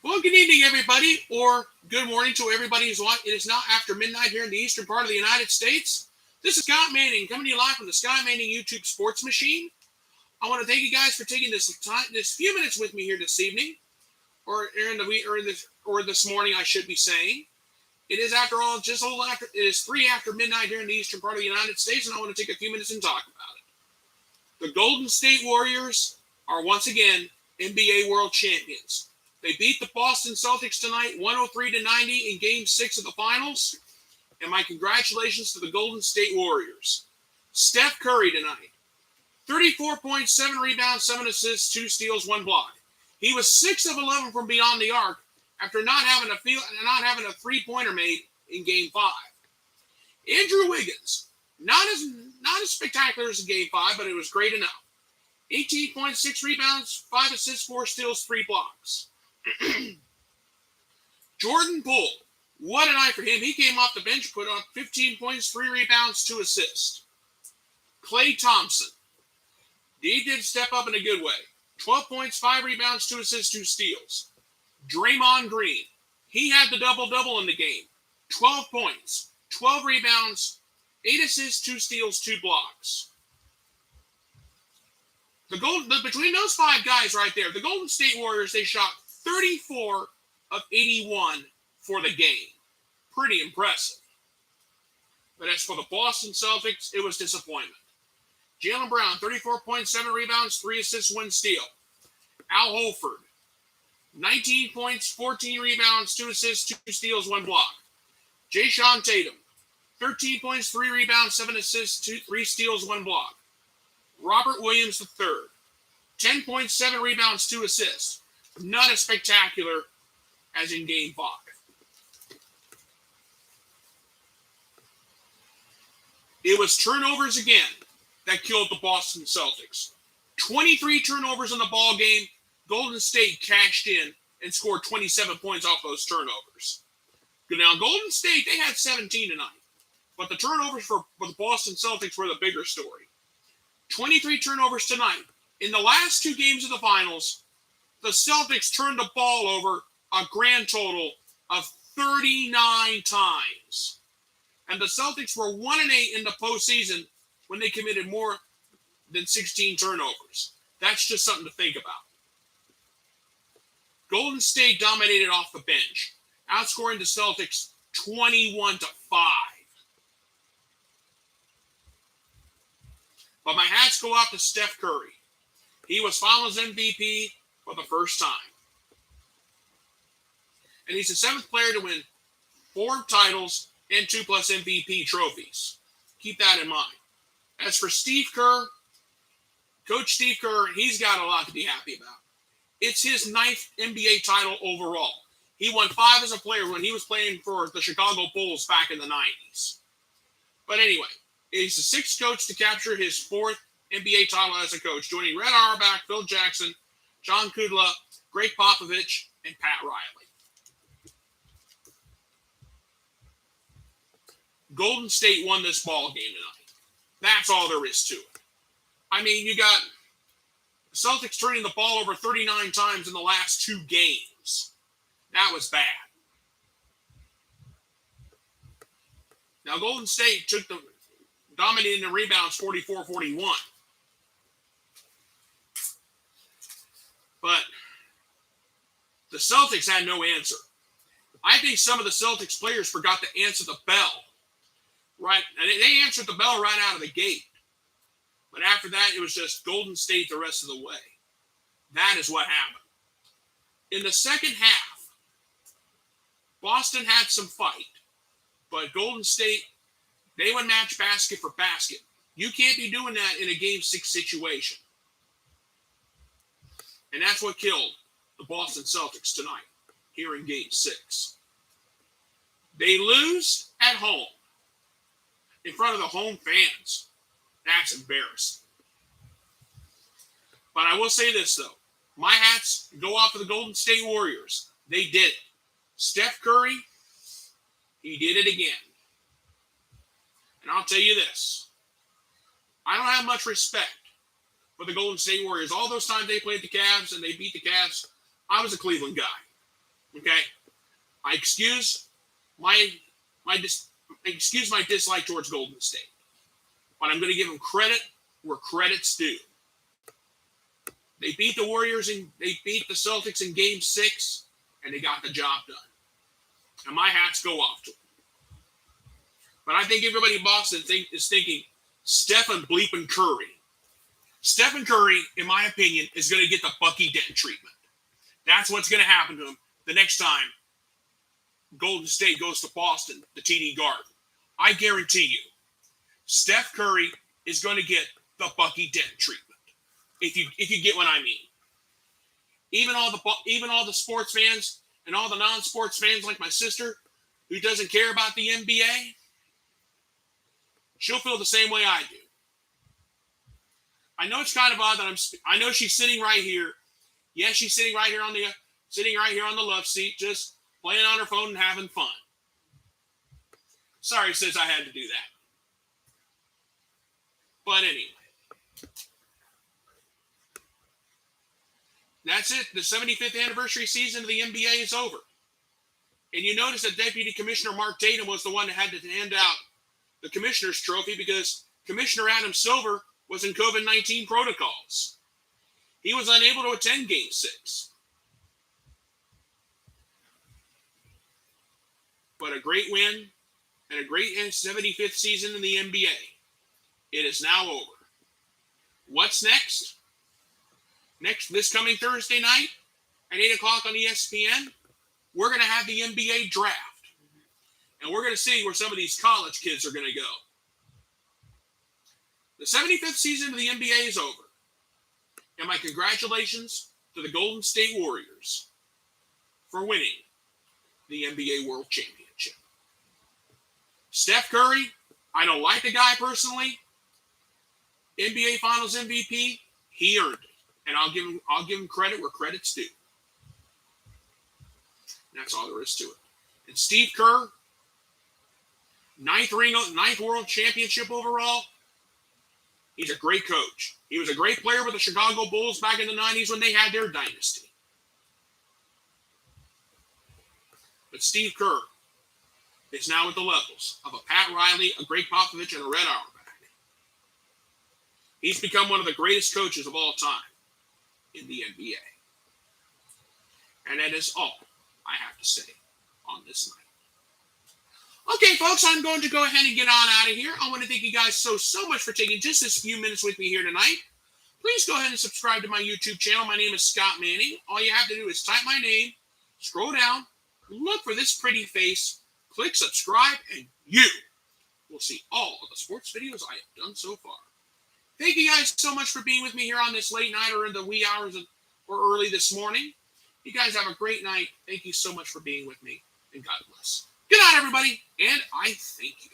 Well, good evening, everybody, or good morning to everybody who's watching. It is now after midnight here in the eastern part of the United States. This is Scott Manning coming to you live from the Scott Manning YouTube Sports Machine. I want to thank you guys for taking this few minutes with me here this evening, or in the week, or this morning, I should be saying. It is, after all, just a little after. It is 3 after midnight here in the eastern part of the United States, and I want to take a few minutes and talk about it. The Golden State Warriors are once again NBA World Champions. They beat the Boston Celtics tonight, 103-90 in Game 6 of the Finals. And my congratulations to the Golden State Warriors. Steph Curry tonight, 34.7 rebounds, 7 assists, 2 steals, 1 block. He was 6 of 11 from beyond the arc after not having a three-pointer made in Game 5. Andrew Wiggins, not as spectacular as in Game 5, but it was great enough. 18.6 rebounds, 5 assists, 4 steals, 3 blocks. Jordan Poole, what a night for him. He came off the bench, put up 15 points, 3 rebounds, 2 assists. Klay Thompson, he did step up in a good way. 12 points, 5 rebounds, 2 assists, 2 steals. Draymond Green, he had the double-double in the game. 12 points, 12 rebounds, 8 assists, 2 steals, 2 blocks. Between those 5 guys right there, the Golden State Warriors, they shot 34 of 81 for the game. Pretty impressive. But as for the Boston Celtics, it was disappointment. Jaylen Brown, 34.7 rebounds, 3 assists, 1 steal. Al Horford, 19 points, 14 rebounds, 2 assists, 2 steals, 1 block. Jayson Tatum, 13 points, 3 rebounds, 7 assists, 3 steals, 1 block. Robert Williams III, 10.7 rebounds, 2 assists. Not as spectacular as in Game 5. It was turnovers again that killed the Boston Celtics. 23 turnovers in the ball game. Golden State cashed in and scored 27 points off those turnovers. Now, Golden State, they had 17 tonight. But the turnovers for the Boston Celtics were the bigger story. 23 turnovers tonight. In the last 2 games of the finals, the Celtics turned the ball over a grand total of 39 times. And the Celtics were 1-8 in the postseason when they committed more than 16 turnovers. That's just something to think about. Golden State dominated off the bench, outscoring the Celtics 21-5. But my hats go off to Steph Curry. He was Finals MVP for the first time. And he's the 7th player to win 4 titles and 2+ MVP trophies. Keep that in mind. As for Steve Kerr, Coach Steve Kerr, he's got a lot to be happy about. It's his 9th NBA title overall. He won 5 as a player when he was playing for the Chicago Bulls back in the 90s. But anyway, he's the 6th coach to capture his 4th NBA title as a coach, joining Red Auerbach, Phil Jackson, John Kudla, Greg Popovich, and Pat Riley. Golden State won this ball game tonight. That's all there is to it. I mean, you got the Celtics turning the ball over 39 times in the last 2 games. That was bad. Now, Golden State dominating the rebounds 44-41. But the Celtics had no answer. I think some of the Celtics players forgot to answer the bell. Right? And they answered the bell right out of the gate. But after that, it was just Golden State the rest of the way. That is what happened. In the second half, Boston had some fight. But Golden State, they would match basket for basket. You can't be doing that in a Game 6 situation. And that's what killed the Boston Celtics tonight, here in Game 6. They lose at home, in front of the home fans. That's embarrassing. But I will say this, though. My hats go off to the Golden State Warriors. They did it. Steph Curry, he did it again. And I'll tell you this. I don't have much respect for the Golden State Warriors. All those times they played the Cavs and they beat the Cavs, I was a Cleveland guy. Okay, I excuse my dislike towards Golden State, but I'm going to give them credit where credit's due. They beat the Warriors and they beat the Celtics in Game 6, and they got the job done. And my hats go off to them. But I think everybody in Boston is thinking Stephen bleeping Curry. Stephen Curry, in my opinion, is going to get the Bucky Dent treatment. That's what's going to happen to him the next time Golden State goes to Boston, the TD Garden. I guarantee you, Steph Curry is going to get the Bucky Dent treatment. If you get what I mean. Even all the sports fans and all the non-sports fans like my sister who doesn't care about the NBA, she'll feel the same way I do. I know it's kind of odd that I know she's sitting right here. Yeah, she's sitting right here on the love seat, just playing on her phone and having fun. Sorry, sis, I had to do that. But anyway. That's it. The 75th anniversary season of the NBA is over. And you notice that Deputy Commissioner Mark Tatum was the one that had to hand out the commissioner's trophy because Commissioner Adam Silver was in COVID-19 protocols. He was unable to attend Game 6. But a great win and a great 75th season in the NBA. It is now over. What's next? This coming Thursday night at 8 o'clock on ESPN, we're going to have the NBA draft. And we're going to see where some of these college kids are going to go. The 75th season of the NBA is over. And my congratulations to the Golden State Warriors for winning the NBA World Championship. Steph Curry, I don't like the guy personally. NBA Finals MVP, he earned it. And I'll give him credit where credit's due. And that's all there is to it. And Steve Kerr, ninth world championship overall. He's a great coach. He was a great player with the Chicago Bulls back in the 90s when they had their dynasty. But Steve Kerr is now at the levels of a Pat Riley, a Greg Popovich, and a Red Auerbach. He's become one of the greatest coaches of all time in the NBA. And that is all I have to say on this night. Okay, folks, I'm going to go ahead and get on out of here. I want to thank you guys so much for taking just this few minutes with me here tonight. Please go ahead and subscribe to my YouTube channel. My name is Scott Manning. All you have to do is type my name, scroll down, look for this pretty face, click subscribe, and you will see all of the sports videos I have done so far. Thank you guys so much for being with me here on this late night or in the wee hours or early this morning. You guys have a great night. Thank you so much for being with me, and God bless. Good night, everybody, and I thank you.